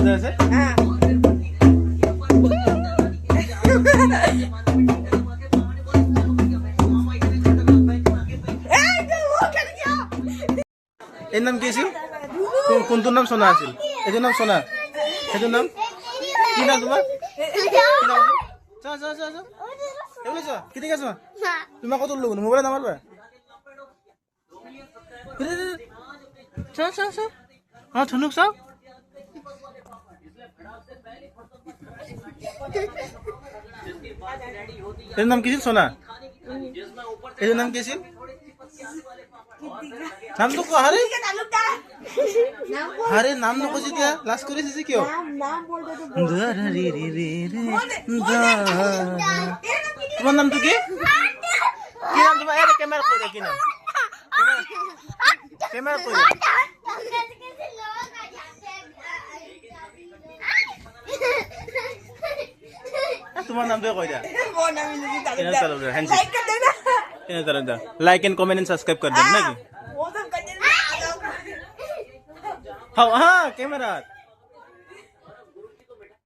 মজা আছে এৰ নাম কি আছিল কোনটোৰ নাম সোনা আছিল এইটোৰ নাম সোনা সেইটোৰ নাম কি নাম তোমাৰ চা চা চা চা এগুলো চা কি ঠিক আছে তোমার কত লোক মোবাইলে নাম পারবে চা চা চা হ্যাঁ ঠুনুক চাও এর নাম কি ছিল সোনা এর নাম কি ছিল নাম তো আরে আরে নাম না বুঝি দিয়া লাস্ট করেছিস কি নাম বলতে তো রে রে রে রে তোমার নাম তো কি কি নাম তোমার এর ক্যামেরা কই দে কি নাম ক্যামেরা কই দে তোমার নাম তো কই দে মোর নাম ইনি তালুকদার লাইক कर देना इन्हें तरह like and comment and subscribe कर देना ना कि वो सब कर देना हाँ हाँ कैमरा